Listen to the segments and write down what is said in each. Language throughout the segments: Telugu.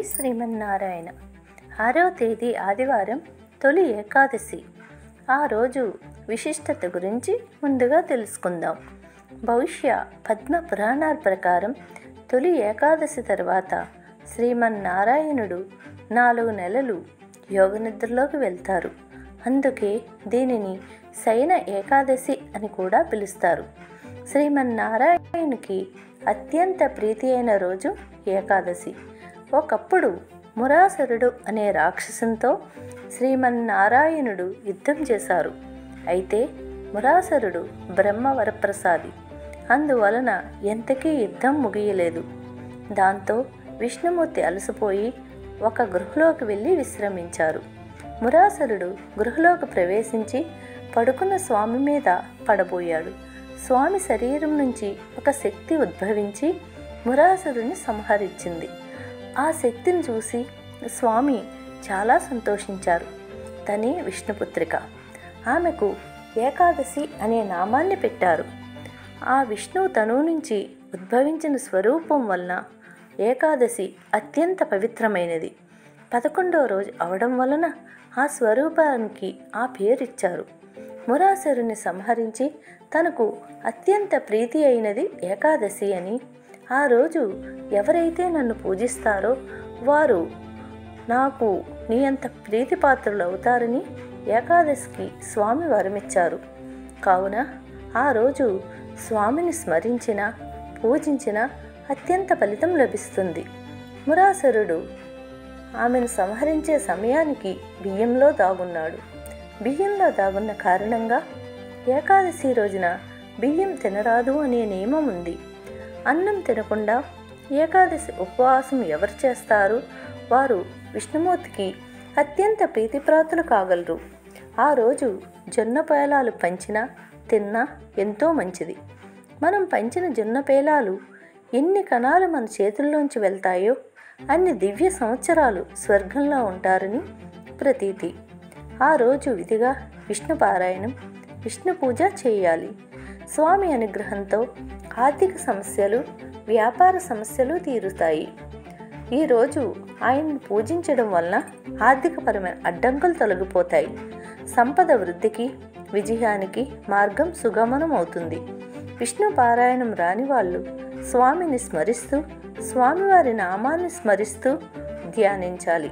శ్రీమన్నారాయణ. 6వ తేదీ ఆదివారం, తొలి ఏకాదశి. ఆ రోజు విశిష్టత గురించి ముందుగా తెలుసుకుందాం. భవిష్య పద్మ పురాణాల ప్రకారం తొలి ఏకాదశి తర్వాత శ్రీమన్నారాయణుడు 4 నెలలు యోగనిద్రలోకి వెళ్తారు. అందుకే దీనిని శయన ఏకాదశి అని కూడా పిలుస్తారు. శ్రీమన్నారాయణునికి అత్యంత ప్రీతి అయిన రోజు ఏకాదశి. ఒకప్పుడు మురాసురుడు అనే రాక్షసునితో శ్రీమన్నారాయణుడు యుద్ధం చేశారు. అయితే మురాసురుడు బ్రహ్మ వరప్రసాది, అందువలన ఎంతకీ యుద్ధం ముగియలేదు. దాంతో విష్ణుమూర్తి అలసిపోయి ఒక గృహలోకి వెళ్ళి విశ్రమించారు. మురాసురుడు గృహలోకి ప్రవేశించి పడుకున్న స్వామి మీద పడబోయాడు. స్వామి శరీరం నుంచి ఒక శక్తి ఉద్భవించి మురాసురుని సంహరించింది. ఆ శక్తిని చూసి స్వామి చాలా సంతోషించారు. తనే విష్ణుపుత్రిక. ఆమెకు ఏకాదశి అనే నామాన్ని పెట్టారు. ఆ విష్ణువు తనువు నుంచి ఉద్భవించిన స్వరూపం వలన ఏకాదశి అత్యంత పవిత్రమైనది. 11వ రోజు అవడం వలన ఆ స్వరూపానికి ఆ పేరిచ్చారు. మురాసురుని సంహరించి తనకు అత్యంత ప్రీతి అయినది ఏకాదశి అని, ఆ రోజు ఎవరైతే నన్ను పూజిస్తారో వారు నాకు నీ అంత ప్రీతిపాత్రులు అవుతారని ఏకాదశికి స్వామి వరమిచ్చారు. కావున ఆ రోజు స్వామిని స్మరించిన, పూజించిన అత్యంత ఫలితం లభిస్తుంది. మురాసురుడు ఆమెను సంహరించే సమయానికి బియ్యంలో దాగున్నాడు. బియ్యంలో దాగున్న కారణంగా ఏకాదశి రోజున బియ్యం తినరాదు అనే నియమం ఉంది. అన్నం తినకుండా ఏకాదశి ఉపవాసం ఎవరు చేస్తారు వారు విష్ణుమూర్తికి అత్యంత ప్రీతిప్రాతులు కాగలరు. ఆ రోజు జొన్న పేలాలు పంచినా తిన్నా ఎంతో మంచిది. మనం పంచిన జొన్న పేలాలు ఎన్ని కణాలు మన చేతుల్లోంచి వెళ్తాయో అన్ని దివ్య సంవత్సరాలు స్వర్గంలో ఉంటారని ప్రతీతి. ఆ రోజు విధిగా విష్ణు పారాయణం, విష్ణు పూజ చేయాలి. స్వామి అనుగ్రహంతో ఆర్థిక సమస్యలు, వ్యాపార సమస్యలు తీరుతాయి. ఈరోజు ఆయన్ని పూజించడం వలన ఆర్థికపరమైన అడ్డంకులు తొలగిపోతాయి. సంపద వృద్ధికి, విజయానికి మార్గం సుగమనం అవుతుంది. విష్ణు పారాయణం రాని వాళ్ళు స్వామిని స్మరిస్తూ, స్వామివారి నామాన్ని స్మరిస్తూ ధ్యానించాలి.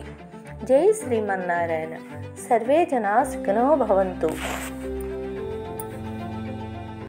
జై శ్రీమన్నారాయణ. సర్వే జనా సుఖినో భవంతు.